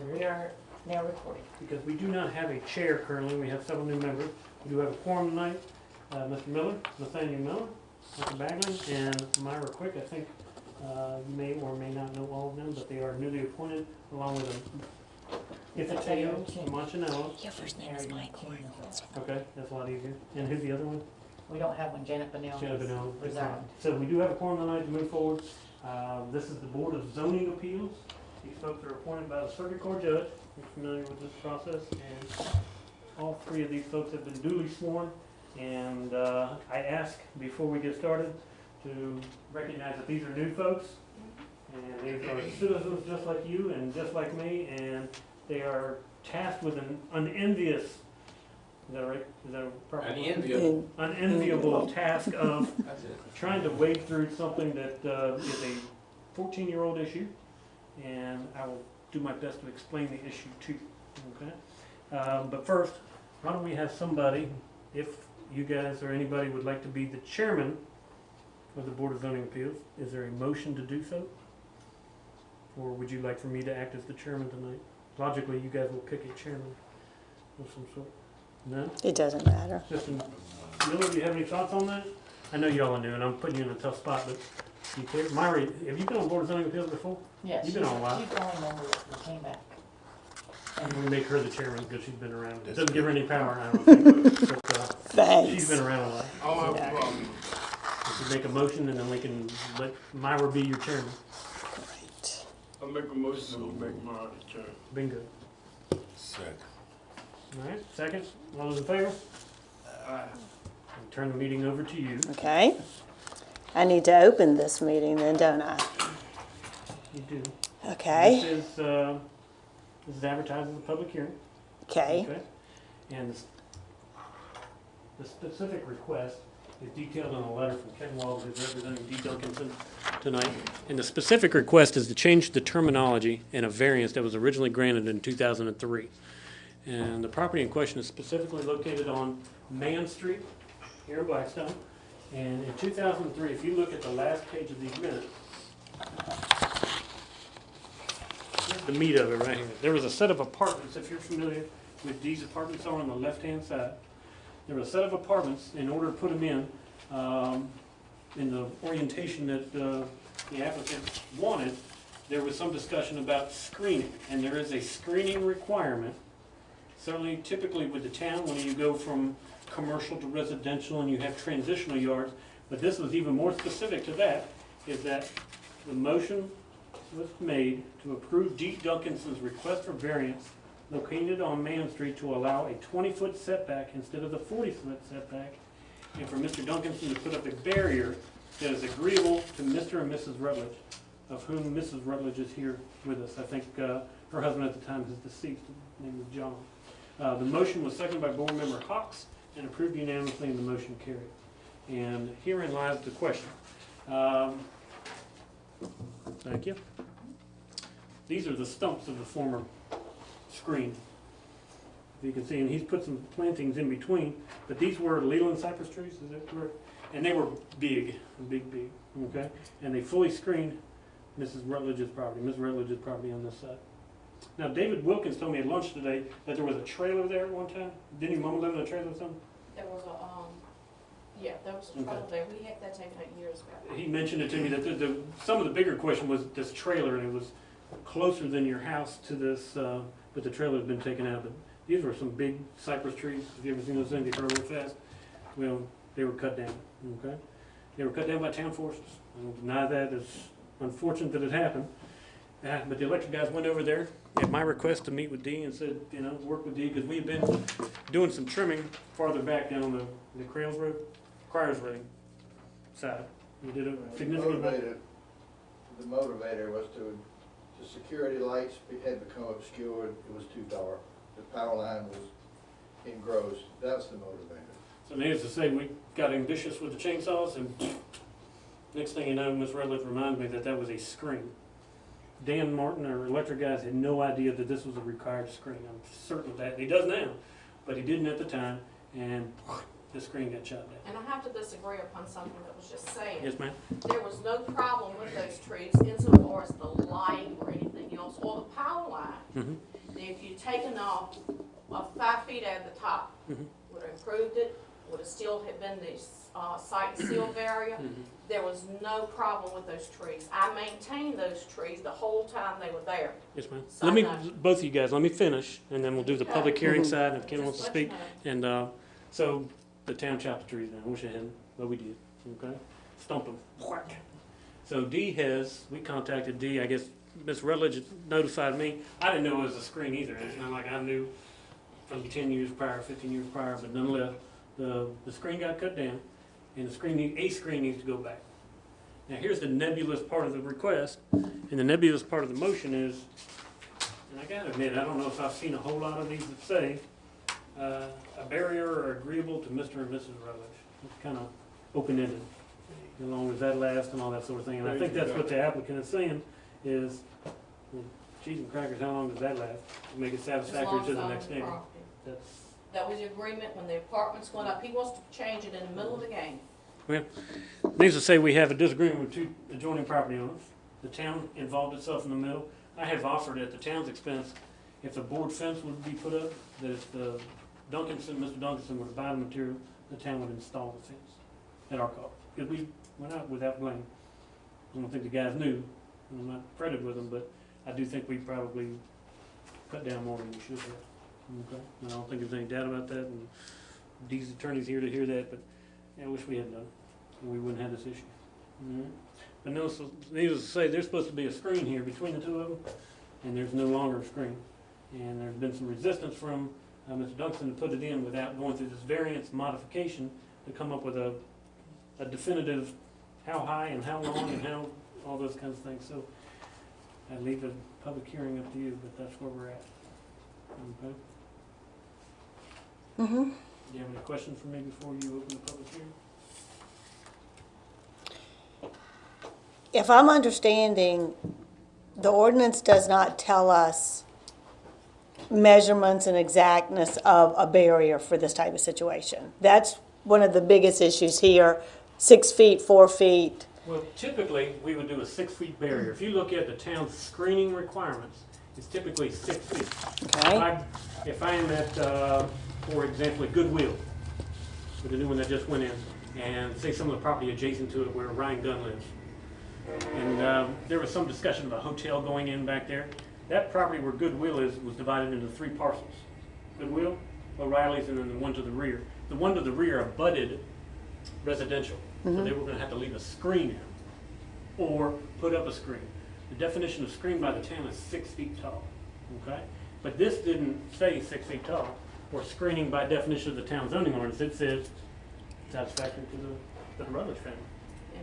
We are now recording. Because we do not have a chair currently, we have several new members. We do have a quorum tonight, Mr. Miller, Nathaniel Miller, Mr. Bagley, and Myra Quick. I think you may or may not know all of them, but they are newly appointed, along with Ifiteo Machinello. Your first name is Mike. Okay, that's a lot easier. And who's the other one? We don't have one. Janet Benell. Janet Benell. Resigned. So we do have a quorum tonight to move forward. This is the Board of Zoning Appeals. These folks are appointed by the Circuit Court Judge. You're familiar with this process, and all three of these folks have been duly sworn. And I ask, before we get started, to recognize that these are new folks, and these are citizens just like you and just like me, and they are tasked with an unenvious, is that right? Is that a proper word? Unenviable task of trying to wade through something that is a 14-year-old issue, and I will do my best to explain the issue to you, okay? But first, why don't we have somebody, if you guys or anybody would like to be the chairman of the Board of Zoning Appeals, is there a motion to do so? Or would you like for me to act as the chairman tonight? Logically, you guys will pick a chairman of some sort. No? It doesn't matter. Justin Miller, do you have any thoughts on that? I know y'all are new, and I'm putting you in a tough spot, but you care? Myra, have you been on Board of Zoning Appeals before? Yes. You've been on a while. She's the only member that came back. And we make her the chairman because she's been around. It doesn't give her any power, I don't think. But, Thanks. she's been around a lot. Oh, Yeah. We can make a motion, and then we can let Myra be your chairman. Great. I make a motion to make my turn. Bingo. Second. All right, second. All those in favor? I'll turn the meeting over to you. Okay. I need to open this meeting then, don't I? You do. Okay. This is advertised as a public hearing. Okay. And the specific request is detailed in a letter from Ken Walls, who's representing D. Duncanson tonight. And the specific request is to change the terminology in a variance that was originally granted in 2003. And the property in question is specifically located on Mann Street here in Blackstone. And in 2003, if you look at the last page of these minutes, the meat of it right here. There was a set of apartments, if you're familiar with these apartments are on the left-hand side. There were a set of apartments, in order to put them in the orientation that the applicant wanted, there was some discussion about screening. And there is a screening requirement, certainly typically with the town when you go from commercial to residential and you have transitional yards. But this was even more specific to that, is that the motion was made to approve D. Duncanson's request for variance located on Mann Street to allow a 20-foot setback instead of the 40-foot setback, and for Mr. Duncanson to put up a barrier that is agreeable to Mr. and Mrs. Rutledge, of whom Mrs. Rutledge is here with us. I think her husband at the time is deceased. His name was John. The motion was seconded by Board Member Hawks and approved unanimously, and the motion carried. And herein lies the question. Thank you. These are the stumps of the former screen. If you can see, and he's put some plantings in between, but these were Leland cypress trees, is that correct? And they were big, okay? And they fully screened Mrs. Rutledge's property, Ms. Rutledge's property on this side. Now, David Wilkins told me at lunch today that there was a trailer there at one time. Didn't your mama live in a trailer or something? There was a, yeah, there was a trailer there. We had that taken out years ago. He mentioned it to me that some of the bigger question was this trailer, and it was closer than your house to this, but the trailer had been taken out. But these were some big cypress trees. Have you ever seen those things? They grow real fast. Well, they were cut down, okay? They were cut down by town forces. I don't deny that. It's unfortunate that it happened. But the electric guys went over there at my request to meet with Dee and said, you know, work with Dee, because we had been doing some trimming farther back down the Crayles Road, Criers Road side. We did a significant. The motivator was the security lights had become obscured. It was too dark. The power line was engrossed. That's the motivator. So needless to say, we got ambitious with the chainsaws, and next thing you know, Ms. Rutledge reminded me that that was a screen. Dan Martin, our electric guys, had no idea that this was a required screen. I'm certain of that. He does now, but he didn't at the time, and the screen got shot down. And I have to disagree upon something that was just said. Yes, ma'am? There was no problem with those trees insofar as the lighting or anything else, or the power line. Mhm. If you'd taken off 5 feet at the top, Mhm. would have improved it, would have still have been the sight and seal area. There was no problem with those trees. I maintained those trees the whole time they were there. Yes, ma'am. So Let me, no. both of you guys, let me finish, and then we'll do the public hearing side, and if Ken wants to Just let you speak. And, so, the town chopped the trees down, I wish I hadn't, but we did, okay? Stumped them, whack. So we contacted Dee, I guess Ms. Rutledge notified me. I didn't know it was a screen either, it's not like I knew from 10 years prior, 15 years prior, but nonetheless, the screen got cut down, and a screen needs to go back. Now, here's the nebulous part of the request, and the nebulous part of the motion is, and I gotta admit, I don't know if I've seen a whole lot of these that say, a barrier or agreeable to Mr. and Mrs. Rutledge. It's kind of open-ended, as long as that lasts and all that sort of thing. And I think that's what the applicant is saying is, well, cheese and crackers, how long does that last? To make it As long satisfactory as to the on next neighbor. property. That's, That was the agreement when the apartments went up. He wants to change it in the middle of the game. needless to say, we have a disagreement with two adjoining property owners. The town involved itself in the middle. I have offered at the town's expense, if the board fence would be put up, that if the Mr. Duncanson were to buy the material, the town would install the fence at our cost. Because we went out without blame. I don't think the guys knew, and I'm not fretted with them, but I do think we probably cut down more than we should have. Okay? And I don't think there's any doubt about that, and Dee's attorney's here to hear that, but I wish we had done, and we wouldn't have this issue. Mhm. But no, so needless to say, there's supposed to be a screen here between the two of them, and there's no longer a screen. And there's been some resistance from Mr. Duncan to put it in without going through this variance modification to come up with a definitive how high and how long and how, all those kinds of things. So I leave the public hearing up to you, but that's where we're at. Okay? Mm-hmm. Do you have any questions for me before you open the public hearing? If I'm understanding, the ordinance does not tell us measurements and exactness of a barrier for this type of situation. That's one of the biggest issues here, 6 feet, 4 feet. Well, typically, we would do a 6 feet barrier. If you look at the town's screening requirements, it's typically 6 feet. Okay. If I am at, for example, at Goodwill, with the new one that just went in, and say some of the property adjacent to it where Ryan Gunn lives. And there was some discussion of a hotel going in back there. That property where Goodwill is was divided into 3 parcels. Goodwill, O'Reilly's, and then the one to the rear. The one to the rear abutted residential, so they were gonna have to leave a screen in, or put up a screen. The definition of screen by the town is 6 feet tall, okay? But this didn't say 6 feet tall, or screening by definition of the town zoning ordinance. It says satisfactory to the Rutledge family.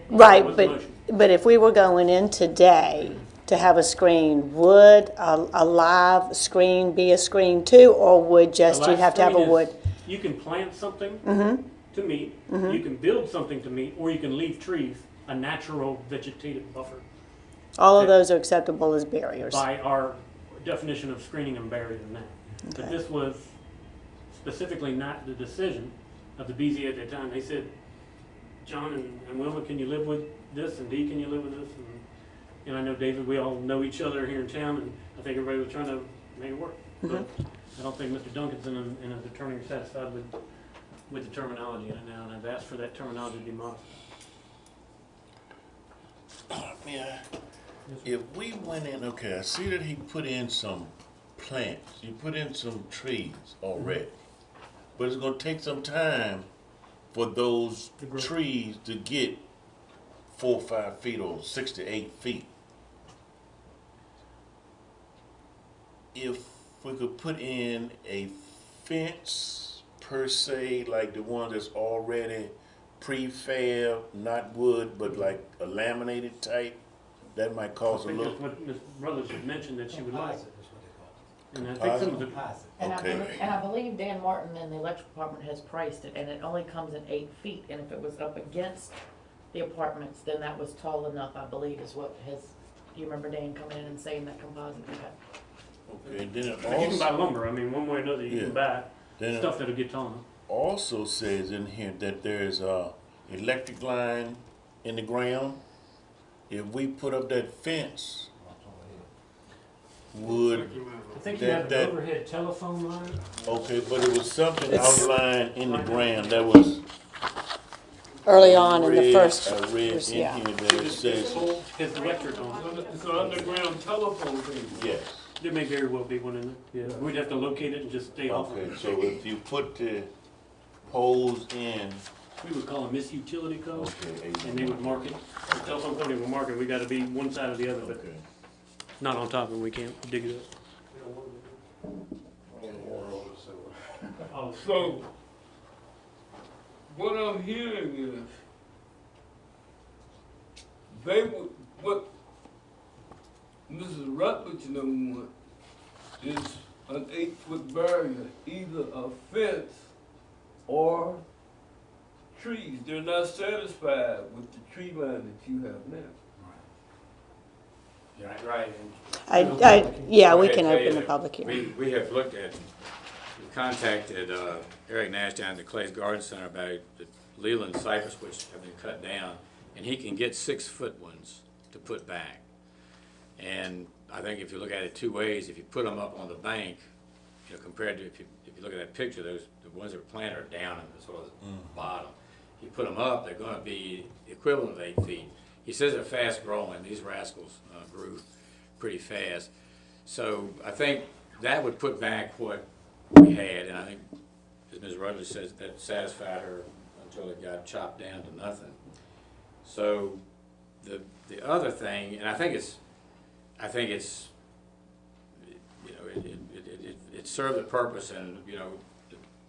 Right, What's the but, motion? but if we were going in today to have a screen, would a live screen be a screen too, or would just The you last have to have a screen is wood? You can plant something to meet, you can build something to meet, or you can leave trees, a natural vegetative buffer, All of those are acceptable as barriers. by our definition of screening and barrier now. But Okay. this was specifically not the decision of the BZA at that time. They said, John and Wilma, can you live with this? And Dee, can you live with this? And I know David, we all know each other here in town, and I think everybody was trying to make it work. But I don't think Mr. Duncanson and his attorney are satisfied with the terminology in it now, and I've asked for that terminology to be modified. Yeah. If we went in, okay, I see that he put in some plants, he put in some trees already. But it's gonna take some time for those To grow. trees to get 4 or 5 feet or 6 to 8 feet. If we could put in a fence per se, like the one that's already prefab, not wood, but like a laminated type, that might I cause a think little. that's what Ms. Brothers had mentioned that she would like. Composite is what they And I think some of the, Composite. Okay. And I believe Dan Martin in the electrical department has priced it, and it only comes in 8 feet, and if it was up against the apartments, then that was tall enough, I believe, is what his, do you remember Dan coming in and saying that composite we had? Okay, then it but you can buy also, lumber, I mean, one way or another, you Yeah. can buy then stuff it that'll get tall enough. also says in here that there's a electric line in the ground. If we put up that fence, would think you That- have an that- overhead telephone line. Okay, but it was something outlined in the ground that was. Early on in the read- first, I read in yeah. here that it says, Has electric on it. It's an underground telephone thing. yes. There may very well be one in there. Yeah, we'd have to locate it and just stay off. Okay, so if you put the poles in, We would call them misutility codes, okay, and they would mark it. The telephone company would mark it. We got to be one side or the other, but okay. not on top of it. We can't dig it up. So, what I'm hearing is, they would, what Mrs. Rutledge don't want is an 8-foot barrier, either a fence or trees. They're not satisfied with the tree line that you have now. Right. Yeah, we Go ahead, can tell you open the that public hearing. We have looked at, we contacted Eric Nash down at the Clay's Garden Center about the Leland cypress, which have been cut down, and he can get 6-foot ones to put back. And I think if you look at it two ways, if you put them up on the bank, you know, compared to if you look at that picture, the ones that were planted are down in the sort of the bottom. You put them up, they're going to be equivalent of 8 feet. He says they're fast growing. These rascals grew pretty fast. So I think that would put back what we had, and I think, as Ms. Rutledge says, that satisfied her until it got chopped down to nothing. So the other thing, and I think it's, you know, it served the purpose, and you know,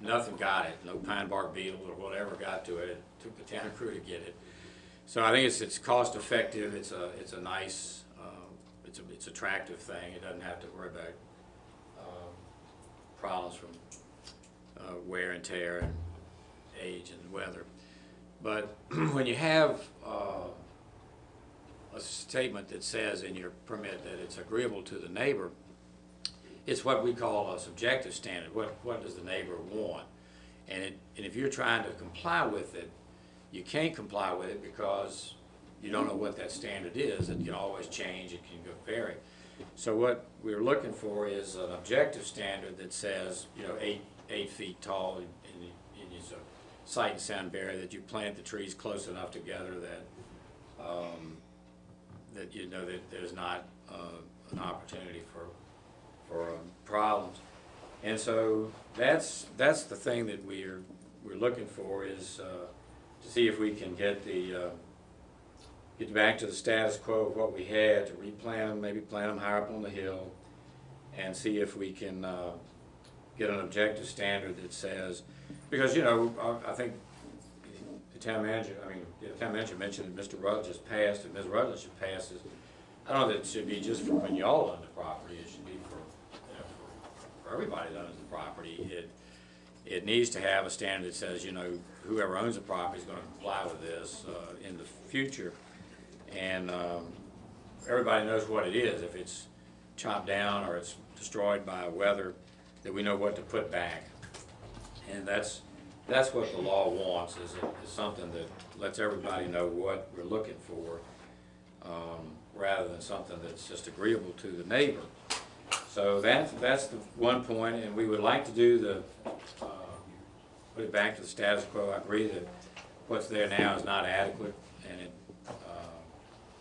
nothing got it. No pine bark beetle or whatever got to it. It took the town crew to get it. So I think it's cost effective. It's a nice, it's attractive thing. It doesn't have to worry about problems from wear and tear and age and weather. But when you have a statement that says in your permit that it's agreeable to the neighbor, it's what we call a subjective standard. What does the neighbor want? And if you're trying to comply with it, you can't comply with it because you don't know what that standard is. It can always change. It can vary. So what we're looking for is an objective standard that says, you know, 8 feet tall, and it's a sight and sound barrier, that you plant the trees close enough together that that you know that there's not an opportunity for problems. And so that's the thing that we're looking for, is to see if we can get back to the status quo of what we had, to replant them, maybe plant them higher up on the hill, and see if we can get an objective standard that says, because you know, I think the town manager mentioned that Mr. Rutledge has passed, and Ms. Rutledge has passed. I don't know that it should be just for when y'all own the property. It should be for everybody that owns the property. It needs to have a standard that says, you know, whoever owns the property is going to comply with this in the future, and everybody knows what it is. If it's chopped down or it's destroyed by weather, that we know what to put back. And that's what the law wants, is something that lets everybody know what we're looking for, rather than something that's just agreeable to the neighbor. So that's the one point, and we would like to do put it back to the status quo. I agree that what's there now is not adequate, and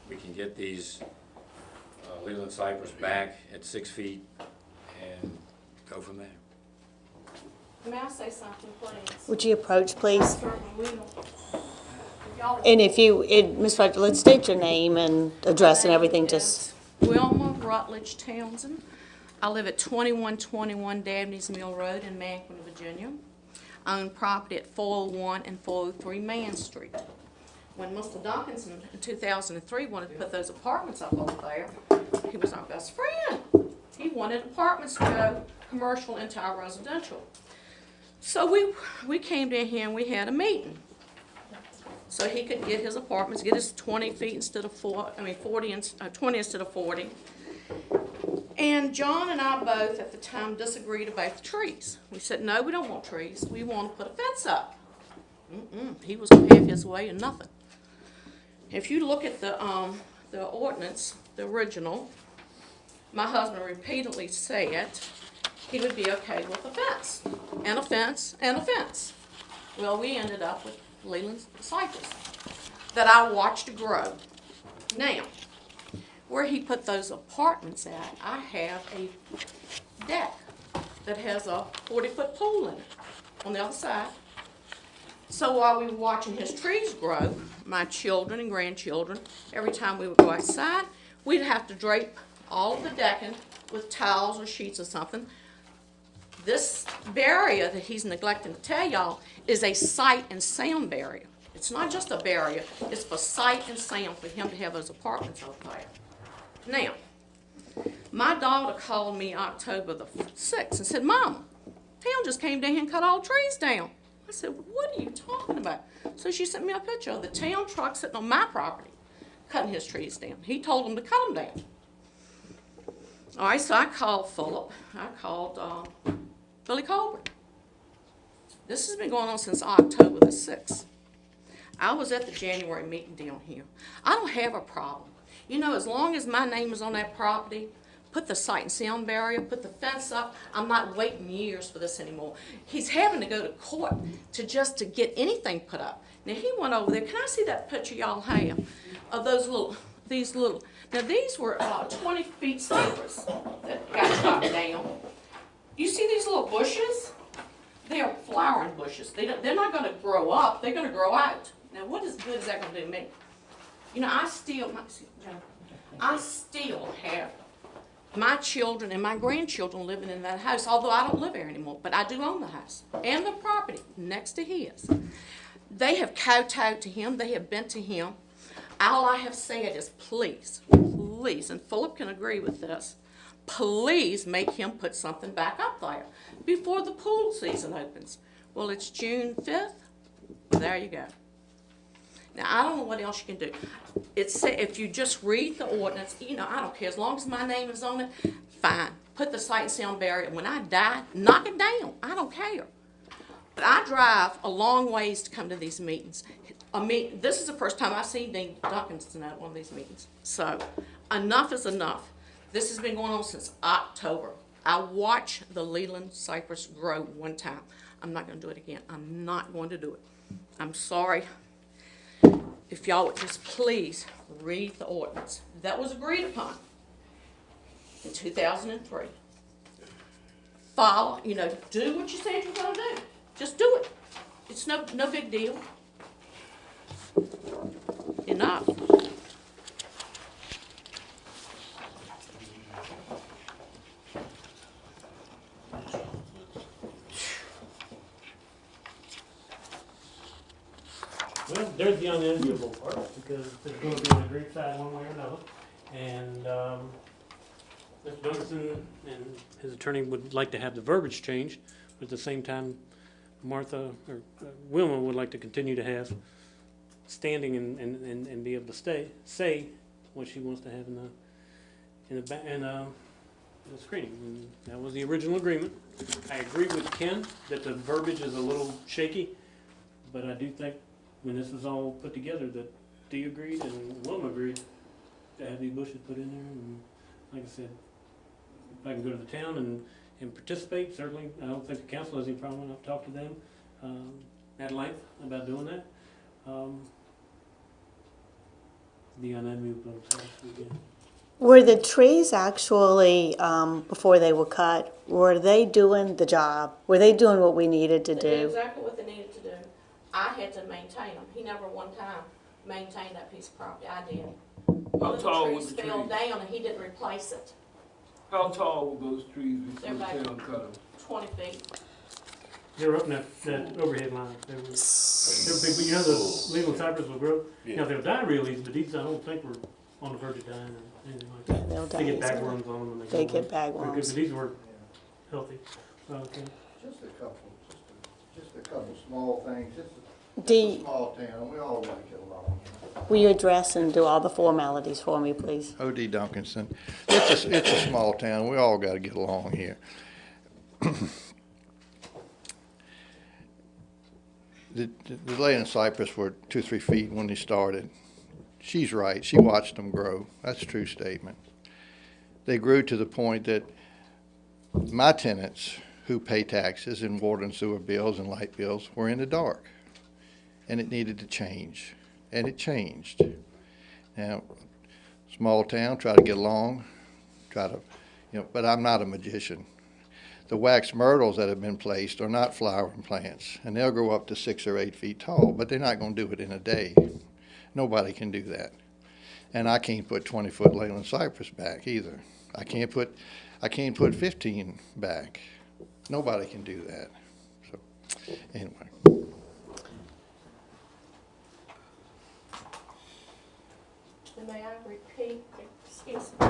we can get these Leland cypress back at 6 feet and go from there. May I say something, please? Would you approach, please? Certainly will. If y'all- And if you, Ms. Rutledge, let's state your name and address and everything, just, Wilma Rutledge Townsend. I live at 2121 Dabney's Mill Road in Macon, Virginia. I own property at 401 and 403 Man Street. When Mr. Duncanson in 2003 wanted to put those apartments up over there, he was our best friend. He wanted apartments to go commercial into our residential. So we came down here and we had a meeting. So he could get his apartments, get his 20 feet instead of 20 instead of 40. And John and I both at the time disagreed about the trees. We said, no, we don't want trees. We want to put a fence up. He was going to have his way and nothing. If you look at the ordinance, the original, my husband repeatedly said he would be okay with a fence, and a fence, and a fence. Well, we ended up with Leland cypress that I watched grow. Now, where he put those apartments at, I have a deck that has a 40-foot pool in it on the other side. So while we were watching his trees grow, my children and grandchildren, every time we would go outside, we'd have to drape all of the decking with towels or sheets or something. This barrier that he's neglecting to tell y'all is a sight and sound barrier. It's not just a barrier, it's for sight and sound for him to have those apartments over there. Now, my daughter called me October the 6th and said, Mama, town just came down here and cut all trees down. I said, what are you talking about? So she sent me a picture of the town truck sitting on my property, cutting his trees down. He told them to cut them down. All right, so I called Philip. I called Billy Colbert. This has been going on since October the 6th. I was at the January meeting down here. I don't have a problem. You know, as long as my name is on that property, put the sight and sound barrier, put the fence up. I'm not waiting years for this anymore. He's having to go to court to get anything put up. Now he went over there. Can I see that picture y'all have of these little? Now these were 20 feet cypress that got chopped down. You see these little bushes? They are flowering bushes. They're not going to grow up. They're going to grow out. Now what good is that going to do me? You know, I still have my children and my grandchildren living in that house, although I don't live there anymore, but I do own the house and the property next to his. They have kowtowed to him. They have bent to him. All I have said is please, please, and Philip can agree with this, please make him put something back up there before the pool season opens. Well, it's June 5th. There you go. Now, I don't know what else you can do. If you just read the ordinance, you know, I don't care. As long as my name is on it, fine. Put the sight and sound barrier. When I die, knock it down. I don't care. But I drive a long ways to come to these meetings. This is the first time I've seen Dean Duncanson at one of these meetings. So, enough is enough. This has been going on since October. I watched the Leland cypress grow one time. I'm not going to do it again. I'm not going to do it. I'm sorry. If y'all would just please read the ordinance. That was agreed upon in 2003. Follow, you know, do what you said you're going to do. Just do it. It's no big deal. Enough. Well, there's the unenviable part, because there's going to be an agreed side one way or another. And Mr. Duncanson and his attorney would like to have the verbiage changed, but at the same time, Wilma would like to continue to have standing and be able to say what she wants to have in the screening. And that was the original agreement. I agree with Ken that the verbiage is a little shaky, but I do think when this is all put together that Dee agreed and Wilma agreed to have these bushes put in there. And like I said, if I can go to the town and participate, certainly I don't think the council has any problem. I've talked to them at length about doing that. The unenviable task again. Were the trees actually, before they were cut, were they doing the job? Were they doing what we needed to They did do? exactly what they needed to do. I had to maintain them. He never one time maintained that piece of property. I did. One of the tall trees was the fell tree? down and he didn't replace it. How tall were those trees before They're the back town cut them? 20 feet. They were up in that overhead line. They were big, but you know the Leland cypress will grow. Yeah. Now they'll die real easy, but these I don't think were on the verge of dying or anything like that. They'll They get die easily. bagworms on them. They get bagworms. Because these were healthy. Okay. Just a couple small things, it's a Dee, small town, we all gotta get along. will you address and do all the formalities for me, please? O.D. Duncanson, it's a small town, we all gotta get along here. The Leland cypress were 2-3 feet when they started. She's right, she watched them grow, that's a true statement. they grew to the point that my tenants who pay taxes and water and sewer bills and light bills were in the dark. And it needed to change. And it changed. Now, small town, try to get along, but I'm not a magician. The wax myrtles that have been placed are not flowering plants, and they'll grow up to 6 or 8 feet tall, but they're not going to do it in a day. Nobody can do that. And I can't put 20-foot Leyland cypress back either. I can't put 15 back. Nobody can do that. So, anyway. May I repeat, excuse me,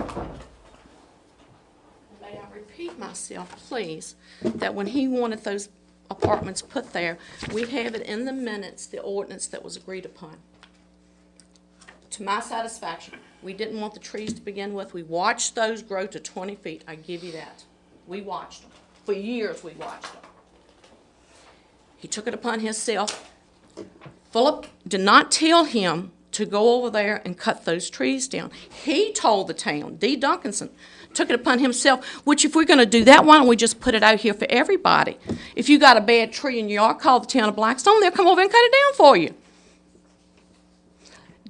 may I repeat myself, please, that when he wanted those apartments put there, we have it in the minutes, the ordinance that was agreed upon. To my satisfaction, we didn't want the trees to begin with. We watched those grow to 20 feet, I give you that. We watched them. For years, we watched them. He took it upon himself. Philip did not tell him to go over there and cut those trees down. He told the town, D. Duncanson, took it upon himself, which if we're going to do that, why don't we just put it out here for everybody? If you got a bad tree in your yard, call the town of Blackstone, they'll come over and cut it down for you.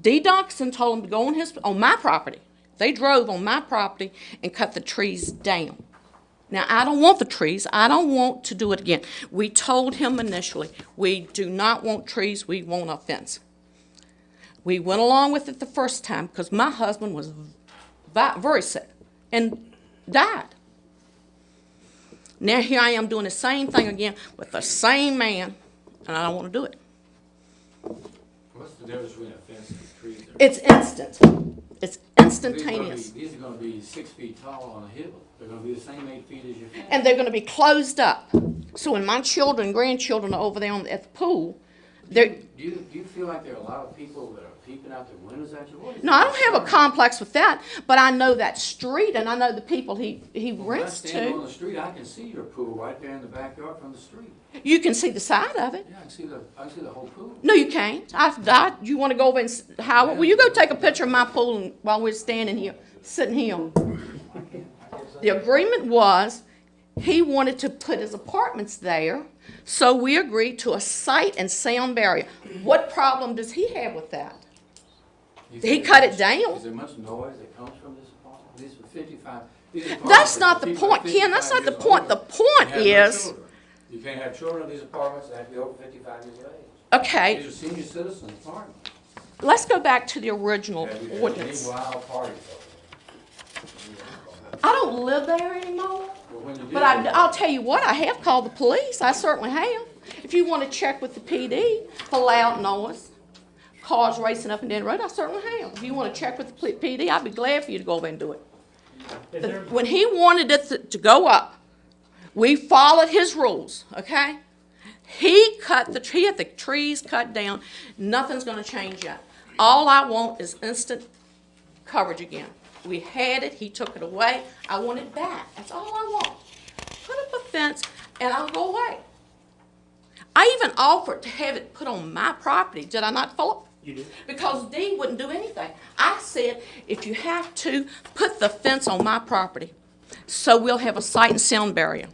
D. Duncanson told him to go on my property. They drove on my property and cut the trees down. Now, I don't want the trees. I don't want to do it again. We told him initially, we do not want trees, we want a fence. We went along with it the first time because my husband was very sick and died. Now here I am doing the same thing again with the same man, and I don't want to do it. What's the difference between a fence and trees? It's instant. It's instantaneous. These are gonna be 6 feet tall on a hill. They're gonna be the same 8 feet as your fence. And they're going to be closed up. So when my children, grandchildren are over there at the pool, they're... Do you feel like there are a lot of people that are peeping out their windows at you? No, I don't have a complex with that, but I know that street and I know the people he rents When I stand on to. the street, I can see your pool right there in the backyard from the street. You can see the side of it. Yeah, I can see the whole pool. No, you can't. You want to go over and, Howard, will you go take a picture of my pool while we're standing here, sitting here? The agreement was he wanted to put his apartments there, so we agreed to a sight and sound barrier. What problem does he have with that? He cut it down. Is there much noise that comes from this apartment? These are 55. These apartments That's are not the people point, 55 Ken. That's not the years point. old. The point You have no is, children. You can't have children in these apartments that have to be over 55 years of age. okay, These are senior citizens apartments. let's go back to the original Have you had ordinance. any wild parties over I don't live there anymore. there? Well, when you do, But I'll tell you what, I have called the police. I certainly have. If you want to check with the PD for loud noise, cars racing up and down the road, I certainly have. If you want to check with the PD, I'd be glad for you to go over and do it. Is there, When he wanted it to go up, we followed his rules, okay? He had the trees cut down. Nothing's going to change yet. All I want is instant coverage again. We had it. He took it away. I want it back. That's all I want. Put up a fence, and I'll go away. I even offered to have it put on my property. Did I not, Philip? you do? Because Dee wouldn't do anything. I said, if you have to, put the fence on my property so we'll have a sight and sound barrier.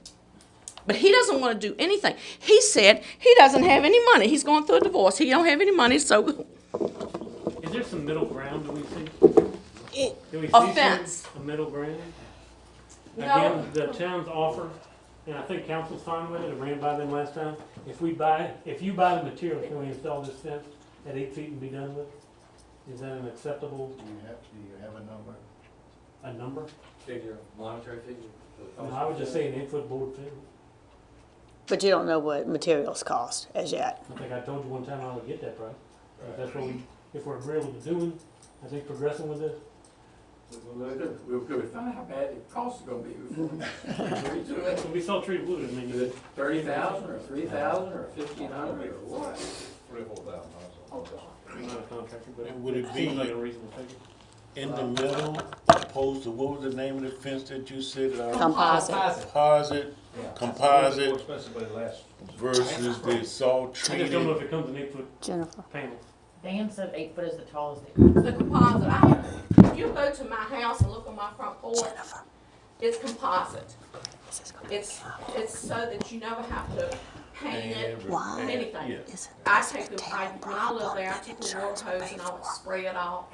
But he doesn't want to do anything. He said he doesn't have any money. He's going through a divorce. He don't have any money, so Is there some middle ground, do we see? Do we see Offense. a middle ground? No. Again, the town's offer, and I think council's fine with it, it ran by them last time. If you buy the material, can we install this fence at 8 feet and be done with it? Is that an acceptable, Do you have a number? a number? figure, monetary figure. No, I would just say an 8-foot board fence. But you don't know what materials cost as yet. I think I told you one time I would get that price. If that's what if we're agreeable to doing, I think progressing with this. We'll find out how bad the cost is gonna be before we agree to it. So we saw treated wood, I mean, Is it 30,000 or 3,000 or 1,500 or what? I'm not a contractor, but And would it it seems be- like a reasonable figure. In the middle, opposed to, what was the name of the fence that you said? Composite. Composite More expensive, but it lasts. versus the salt I just don't know treated. if it comes in 8-foot Jennifer. panels. Dan said 8 foot is the tallest they could. the composite, I have if you go to my house and look on my front porch, it's composite. It's so that you never have to paint it, anything. Yeah. When I lived there, I took a water hose and I would spray it off.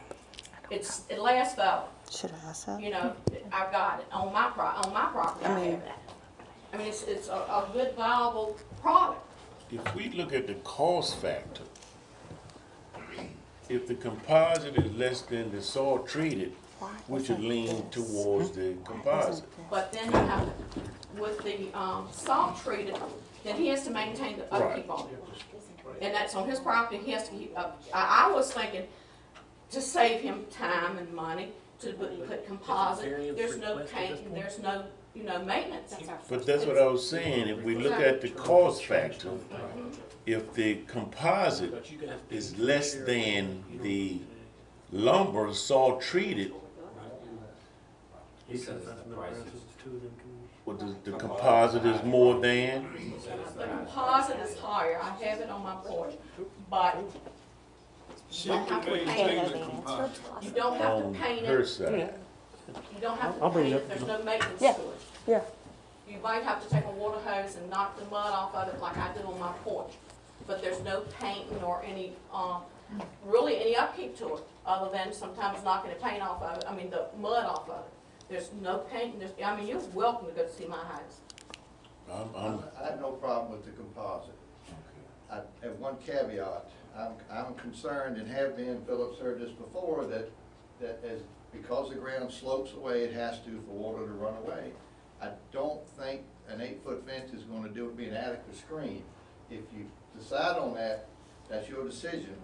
It lasts forever. Should I ask that? You know, I've got it on my property. I have it. I mean, it's a good, viable product. If we look at the cost factor, if the composite is less than the soil treated, we should lean towards the composite. But then you have, with the salt treated, then he has to maintain the upkeep on it. And that's on his property, he has to keep up. I was thinking, to save him time and money, to put composite, there's no painting, there's no, maintenance. But that's what I was saying, if we look at the cost factor, if the composite is less than the lumber salt treated, He says the prices. what the composite is more than, The composite is higher, I have it on my porch, but She can maintain the composite. you don't have to on paint her it, side. you don't have to I'll bring paint it it, up. there's no maintenance Yeah. to it. Yeah. You might have to take a water hose and knock the mud off of it like I do on my porch, but there's no painting or any, really any upkeep to it, other than sometimes knocking the paint off of it, the mud off of it. There's no painting, you're welcome to go see my house. I have no problem with the composite. I have one caveat. I'm concerned and have been, Philip's heard this before, that because the ground slopes away, it has to for water to run away. I don't think an 8-foot fence is gonna be an adequate screen. If you decide on that, that's your decision,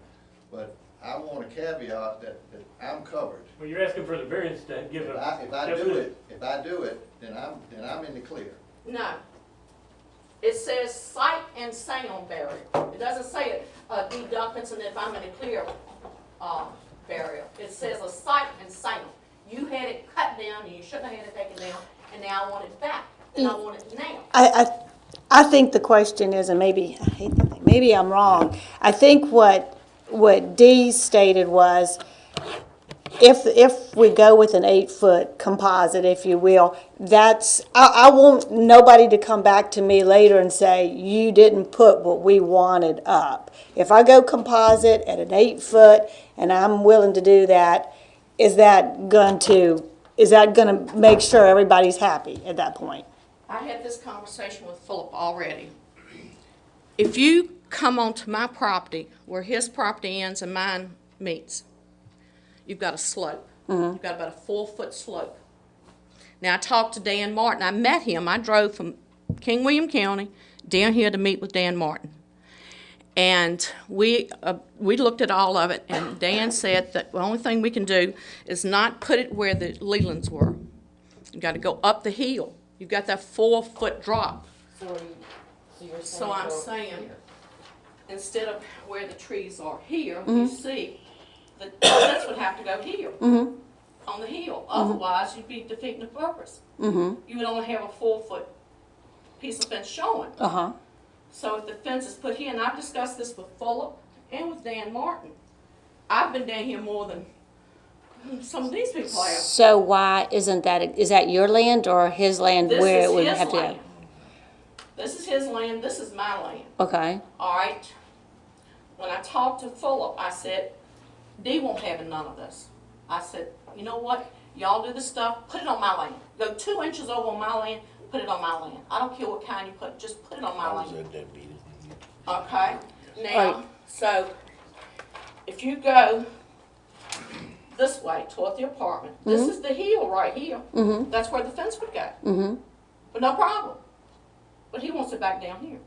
but I want a caveat that I'm covered. Well, you're asking for the variance to give If a. I do it, then I'm in the clear. No. It says sight and sound barrier. It doesn't say D. Duncanson if I'm in a clear barrier. It says a sight and sound. You had it cut down and you shouldn't have had it taken down, and now I want it back, and I want it now. I think the question is, and maybe, I hate that thing, maybe I'm wrong. I think what Dee stated was, if we go with an 8-foot composite, if you will, I want nobody to come back to me later and say, you didn't put what we wanted up. If I go composite at an 8-foot and I'm willing to do that, is that gonna make sure everybody's happy at that point? I had this conversation with Philip already. If you come onto my property where his property ends and mine meets, you've got a slope. You've got about a 4-foot slope. Now, I talked to Dan Martin. I met him. I drove from King William County down here to meet with Dan Martin. And we looked at all of it, and Dan said that the only thing we can do is not put it where the Lelands were. You've got to go up the hill. You've got that 4-foot drop. So you're saying. So I'm go saying, here. instead of where the trees are here, you see, the fence would have to go here, on the hill. Otherwise, you'd be defeating the purpose. You would only have a 4-foot piece of fence showing. So if the fence is put here, and I've discussed this with Philip and with Dan Martin, I've been down here more than some of these people have. So why is that your land or his land This where is it would his have to land. go? This is his land, this is my land. Okay. All right. When I talked to Philip, I said, Dee won't have none of this. I said, you know what? Y'all do this stuff, put it on my land. Go 2 inches over on my land, put it on my land. I don't care what kind you put, just put it on I my was land. at that meeting. Okay? Now, Right. so if you go this way toward the apartment, this is the hill right here. That's where the fence would go. But no problem. But he wants it back down here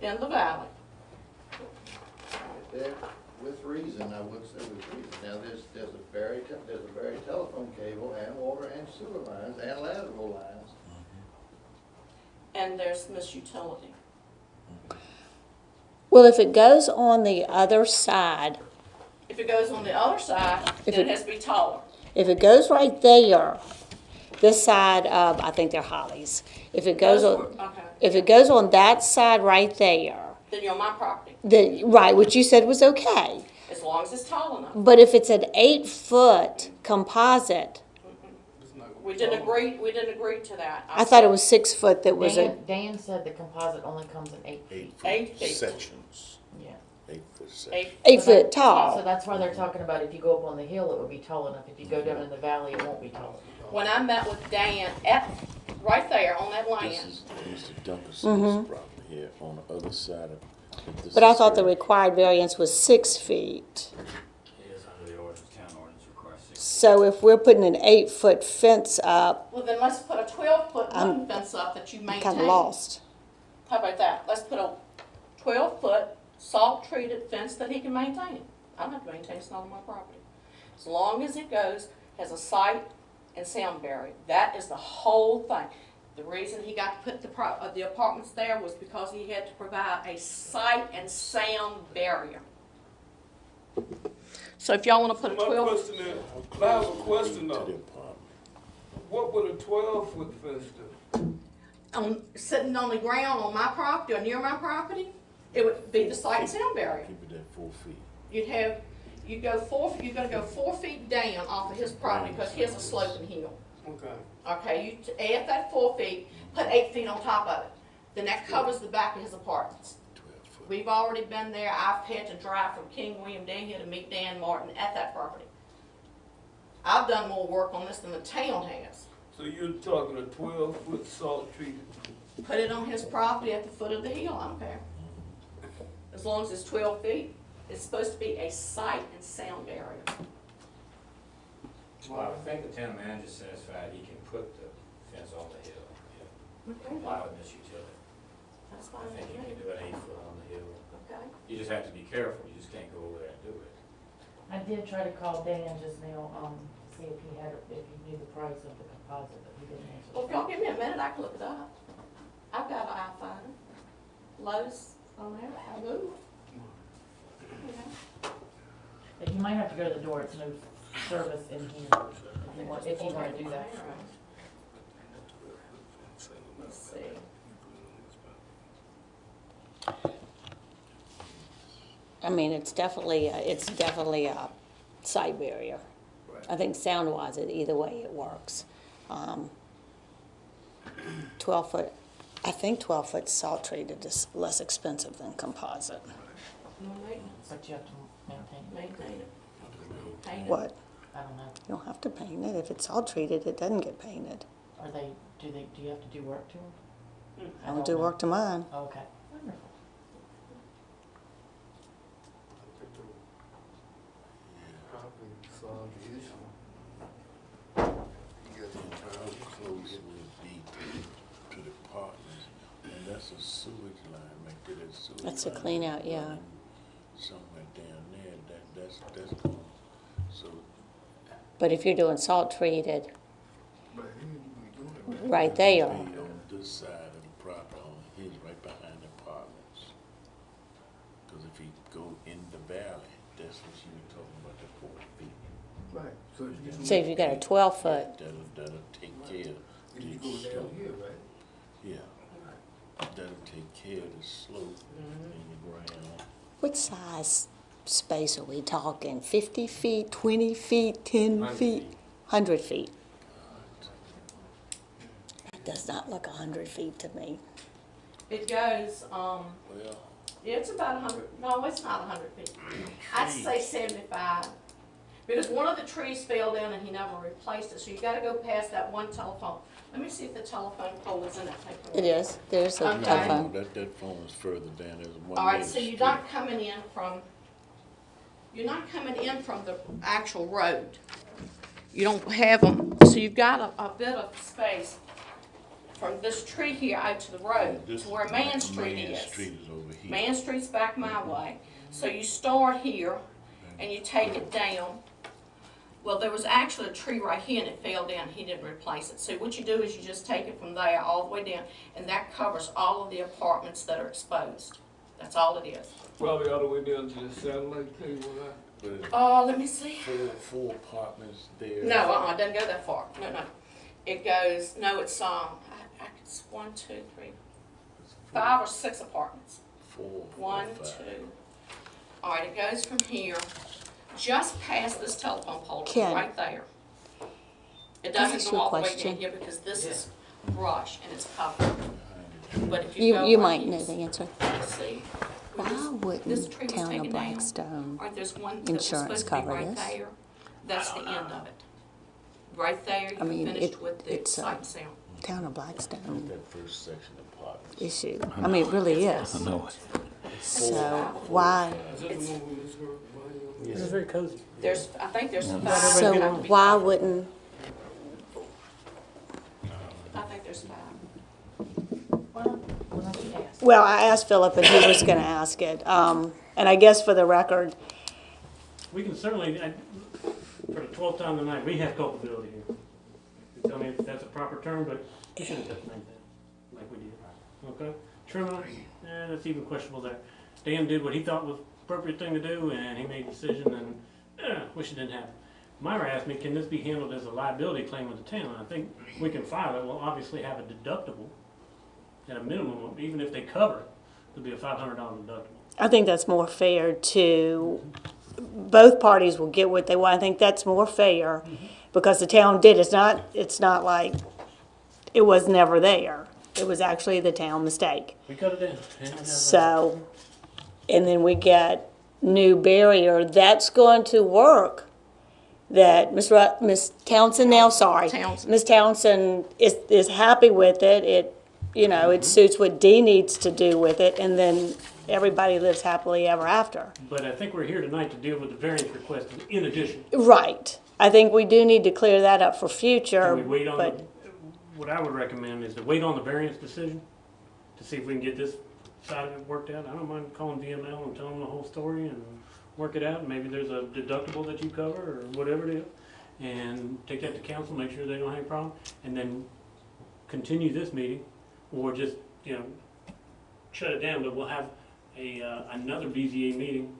in the valley. With reason, I would say with reason. Now, there's a buried telephone cable and water and sewer lines and lateral lines. And there's Miss Utility. Well, if it goes on the other side, If it goes on the other side, If then it it- has to be taller. if it goes right there, this side of, I think they're hollies. If it goes on, Okay. if it goes on that side right there, Then you're on my property. right, which you said was okay. As as long as it's tall enough. But if it's an 8-foot composite, We didn't agree to that. I thought it was 6 foot that was a, Dan said the composite only comes in 8 feet. 8 feet. sections, Yeah. 8-foot sections. 8-foot So tall. that's why they're talking about if you go up on the hill, it would be tall enough. If you go down in the valley, it won't be tall enough. When I met with Dan right there on that This land, is Mr. Duncanson's property here on the other side of. this But I is thought the her- required variance was 6 feet. It is under the ordinance, town ordinance requires 6. So if we're putting an 8-foot fence up, well, then let's put a 12-foot I'm wooden fence up that you I'm maintain. kind of lost. How about that? Let's put a 12-foot salt-treated fence that he can maintain. I don't have to maintain it, it's not on my property. As long as it goes, has a sight and sound barrier. That is the whole thing. The reason he got to put the apartments there was because he had to provide a sight and sound barrier. So if y'all want to put a My 12, question is, I have a question To the though. apartment. What would a 12-foot fence do? sitting on the ground on my property or near my property, it would be the sight and sound barrier. Keep it at 4 feet. You're gonna go 4 feet down off of his property because his is a sloping hill. Okay. Okay, you add that 4 feet, put 8 feet on top of it. Then that covers the back of his apartments. 12 foot. We've already been there. I've had to drive from King William down here to meet Dan Martin at that property. I've done more work on this than the town has. So you're talking a 12-foot salt treated? Put it on his property at the foot of the hill, I don't care. As long as it's 12 feet, it's supposed to be a sight and sound barrier. Well, I think the town manager's satisfied he can put the fence on the hill, Okay, comply with this utility. that's I fine think you with can me. do an 8-foot on the hill. Okay. You just have to be careful, you just can't go over there and do it. I did try to call Dan just now, see if he knew the price of the composite, but he didn't answer. Well, if y'all give me a minute, I can look it up. I've got an iPhone. Lowe's on there, I move. But you might have to go to the door, it's no service in here, if you wanna do that. Let's see. I mean, it's definitely a sight barrier. I think sound-wise, either way it works. 12-foot, I think 12-foot salt treated is less expensive than composite. No maintenance, But you have to maintain it. maintain it. What? I don't know. You don't have to paint it. If it's salt treated, it doesn't get painted. Do you have to do work to them? I don't do work to mine. Okay, wonderful. How close would it be to the apartments? And that's a sewage line, right there, that's sewage That's a line clean out, yeah. running somewhere down there, that's going, so. But if you're doing salt treated, right there, Be on this side of the property, on his, right behind the apartments. Cause if he go in the valley, that's what you were talking about, the 4 feet. Right. so if you got a 12-foot, That'll take care of the slope. Yeah. That'll take care of the slope in the ground. what size space are we talking? 50 feet, 20 feet, 10 100 feet? feet. 100 feet. That does not look 100 feet to me. It goes, Well, it's about 100, no, it's not 100 feet. I'd say 75. Because one of the trees fell down and he never replaced it, so you gotta go past that one telephone. Let me see if the telephone pole is in that paper. It is, there's a Okay. telephone. that phone is further down, there's one. All right, way so you're street. not coming in from the actual road. You don't have them, so you've got a bit of space from this tree here out to the road, This to where is Main Street Main is. Street is over here. Main Street's back my way. So you start here and you take it down. Well, there was actually a tree right here and it fell down. He didn't replace it. So what you do is you just take it from there all the way down, and that covers all of the apartments that are exposed. That's all it is. Probably all the way down to the satellite cable line. But Let me see. four apartments there. No, it doesn't go that far. No. It goes, no, it's, it's 1, 2, 3, 5 or 6 apartments. Four. 1, 5. 2. All right, it goes from here just past this telephone pole, Ken, right there. It can I doesn't ask go you a all the way question? down here because this is brush and it's covered. But if you You, go you where might it know is, the answer. see, where Why this wouldn't tree was Town of taken down, Blackstone or there's one that was insurance supposed to be cover right this? there, that's the end of it. Right there, I you're mean, finished with the it's sight and sound. Town of Blackstone That first section of apartments. issue. I mean, it really is. know it. So why, Is that the one with this girl? This is very cozy. There's, I think there's five. so that have to be why covered. wouldn't, I think there's five. Well, why don't you ask? well, I asked Philip and he was gonna ask it. And I guess for the record, We can certainly, for the 12th time tonight, we have culpability here. You tell me if that's a proper term, but you shouldn't have named that like we did. Okay? Trimming, that's even questionable there. Dan did what he thought was the appropriate thing to do, and he made a decision, and wish it didn't happen. Myra asked me, can this be handled as a liability claim with the town? And I think we can file it. We'll obviously have a deductible at a minimum, even if they cover it, there'll be a $500 deductible. I think that's more fair to, both parties will get what they want. I think that's more fair because the town did. It's not like it was never there. It was actually the town mistake. We cut it down. So, and then we get new barrier, that's going to work. That Miss Townsend now, sorry. Townsend. Miss Townsend is happy with it. It, you know, it suits what Dee needs to do with it, and then everybody lives happily ever after. But I think we're here tonight to deal with the variance request in addition. Right. I think we do need to clear that up for future, Can we wait on, but, what I would recommend is to wait on the variance decision to see if we can get this side of it worked out. I don't mind calling VML and telling them the whole story and work it out. And maybe there's a deductible that you cover or whatever it is. And take that to council, make sure they don't have any problem. And then continue this meeting or just, you know, shut it down. But we'll have another BZA meeting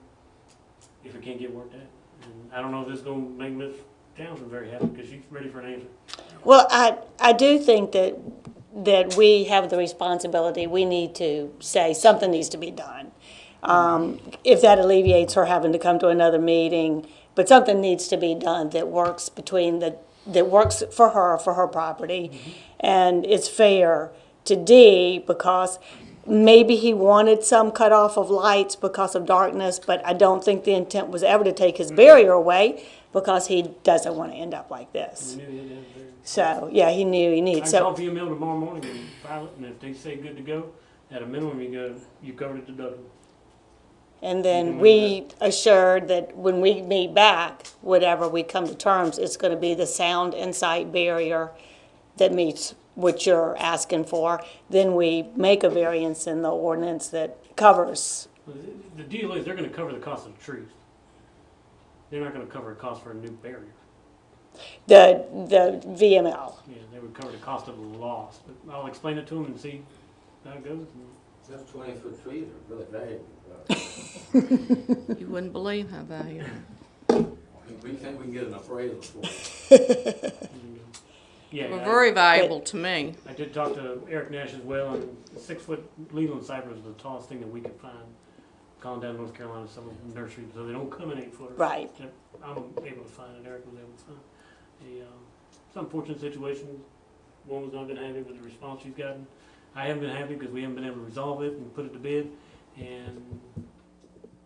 if it can't get worked out. And I don't know if this is going to make Ms. Townsend very happy because she's ready for an answer. well, I do think that we have the responsibility, we need to say something needs to be done. If that alleviates her having to come to another meeting, but something needs to be done that works that works for her property, and it's fair to Dee, because maybe he wanted some cutoff of lights because of darkness, but I don't think the intent was ever to take his barrier away, because he doesn't want to end up like this. We knew he had to have a variance. So, yeah, he knew he I needed, can so. call VML tomorrow morning and file it, and if they say good to go, at a minimum, you covered it deductible. And then we assured that when we meet back, whatever we come to terms, it's gonna be the sound and sight barrier that meets what you're asking for. Then we make a variance in the ordinance that covers. The deal is, they're gonna cover the cost of the trees. They're not gonna cover a cost for a new barrier. The VML. Yeah, they would cover the cost of the loss, but I'll explain it to them and see how it goes. Those 20-foot trees are really valuable. You wouldn't believe how valuable. We think we can get an appraisal for it. Yeah, Well, very valuable to me. I did talk to Eric Nash as well, and 6-foot Leland cypress is the tallest thing that we could find. Calling down North Carolina, some of the nurseries, so they don't come in 8-footers. Right. I'm able to find it, Eric was able to find. It's an unfortunate situation. One was not been happy with the response she's gotten. I haven't been happy because we haven't been able to resolve it and put it to bed. And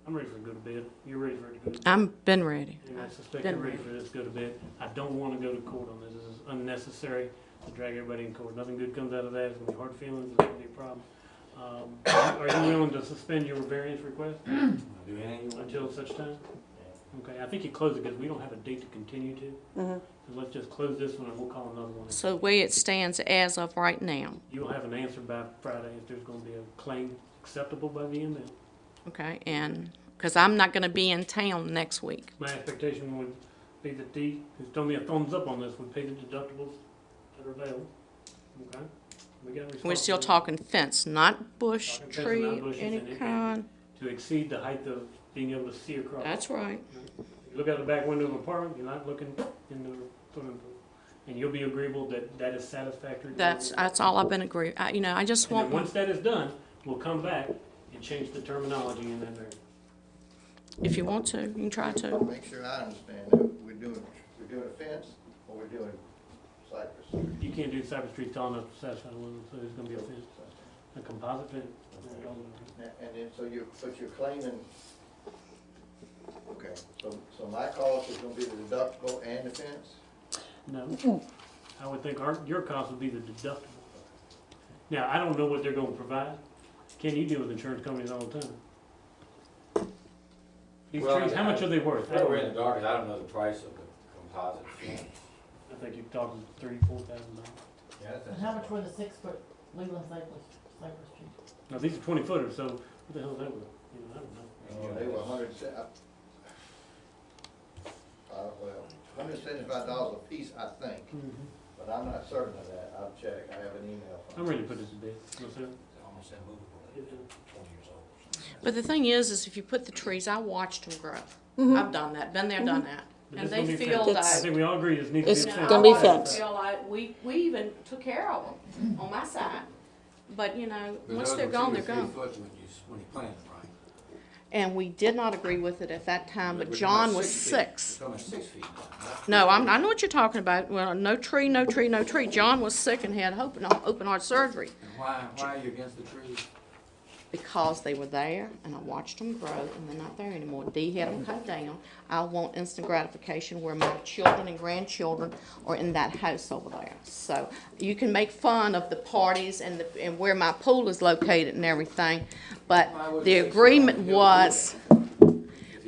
I'm ready for it to go to bed. You're ready for it to go to bed. I've been ready. And I suspect Been you're ready for this to go to bed. I don't want to go to court on this. This is unnecessary to drag everybody in court. Nothing good comes out of that. It's going to be hard feelings. It's going to be a problem. Are you willing to suspend your variance request Do anything you want. until such time? Okay, I think you close it because we don't have a date to continue to. So let's just close this one and we'll call another one. So the way it stands as of right now, You'll have an answer by Friday if there's going to be a claim acceptable by the VML. okay, and, because I'm not going to be in town next week. My expectation would be that Dee, who's told me a thumbs up on this, would pay the deductibles that are available. Okay? We got We're still responsibility talking fence, not bush, Talking fence, tree, not bushes, any and it- kind. to exceed the height of being able to see across. That's right. If you look out the back window of an apartment, you're not looking in the swimming pool. And you'll be agreeable that that is satisfactory. to That's everyone. all I've been agreeing. I just And then want, once that is done, we'll come back and change the terminology in that area. If you want to, you can try to. Make sure I understand that we're doing a fence or we're doing cypress. You can't do Cypress Street tall enough to satisfy one, so there's gonna be a fence, a composite fence. And then, but you're claiming, okay, so my cost is gonna be the deductible and the fence? No, I would think your cost would be the deductible. Now, I don't know what they're gonna provide. Ken, you deal with insurance companies all the time. These Well, trees, how much are they worth? We're in the dark, I don't know the price of the composite fence. I think you're talking $34,000. And how much were the 6-foot Leland cypress trees? Now, these are 20 footers, so what the hell is that worth? You know, I don't know. They were $175 a piece, I think, but I'm not certain of that. I'll check. I have an email from. I'm ready to put this to bed. What's that? Almost immovable, 20 years old. But the thing is if you put the trees, I watched them grow. I've done that, been there, done that. But And this they gonna be feel fenced. like. I think we all agree this needs to It's be No, fenced. gonna be I fenced. feel like we even took care of them on my side. But, once they're gone, they're gone. When you plant them, right? And we did not agree with it at that time, but John was 6. It's almost 6 feet now. No, I know what you're talking about. Well, no tree, no tree, no tree. John was sick and had open heart surgery And why are you against the trees? because they were there and I watched them grow and they're not there anymore. Dee had them cut down. I want instant gratification where my children and grandchildren are in that house over there. So you can make fun of the parties and where my pool is located and everything, but the agreement was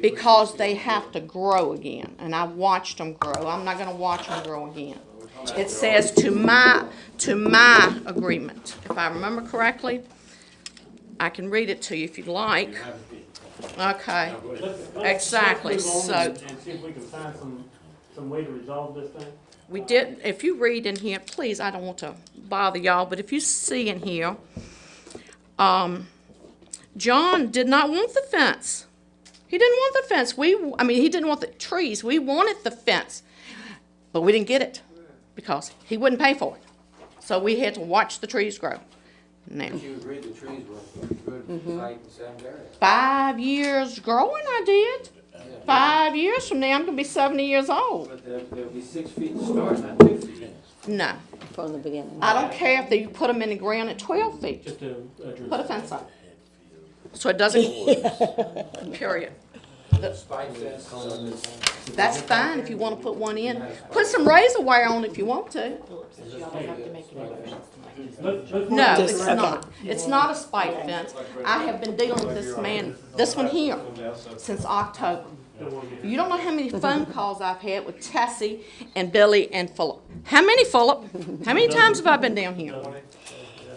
because they have to grow again, and I watched them grow. I'm not gonna watch them grow again. It says to my agreement, if I remember correctly. I can read it to you if you'd like. Okay, exactly. Let's move So on and see if we can find some way to resolve this thing. we did, if you read in here, please, I don't want to bother y'all, but if you see in here, John did not want the fence. He didn't want the fence. He didn't want the trees. We wanted the fence, but we didn't get it because he wouldn't pay for it. So we had to watch the trees grow. Now, But you agreed the trees were good site in Sam area. 5 years growing, I did. 5 years from now, I'm gonna be 70 years old. But there'll be 6 feet to start, not 2 feet. No, From the beginning. I don't care if they put them in the ground at 12 feet. Just to address. Put a fence up. So it doesn't, period. Spike fence, That's fine if you wanna put one in. Put some razor wire on if you want to. Philip says y'all don't have to make any motions tonight. Let's No, move it's okay. not. It's not a spike fence. I have been dealing with this man, this one here, since October. You don't know how many phone calls I've had with Tessie and Billy and Philip. How many, Philip? How many times have I been down here?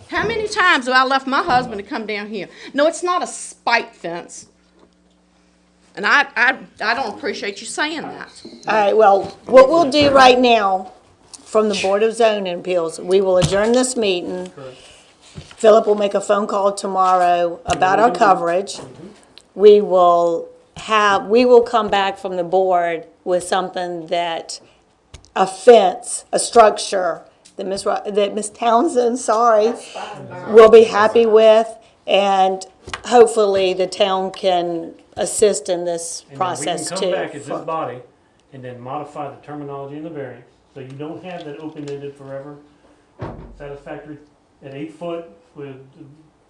How many times have I left my husband to come down here? No, it's not a spike fence. And I don't appreciate you saying that. All right, well, what we'll do right now, from the Board of Zoning Appeals, we will adjourn this meeting. Philip will make a phone call tomorrow about our coverage. We will come back from the board with something that, a fence, a structure, that Ms. Townsend, will be happy with, and hopefully the town can assist in this process too. And then we can come back as this body and then modify the terminology in the variance, so you don't have that open-ended forever satisfactory at 8 foot with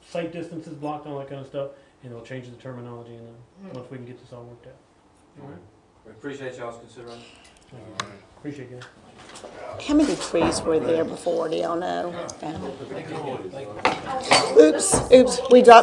site distances blocked and all that kind of stuff, and it'll change the terminology and then, once we can get this all worked out. All right? We appreciate y'all's consideration. Appreciate it. How many trees were there before, do y'all know? Oops, we dropped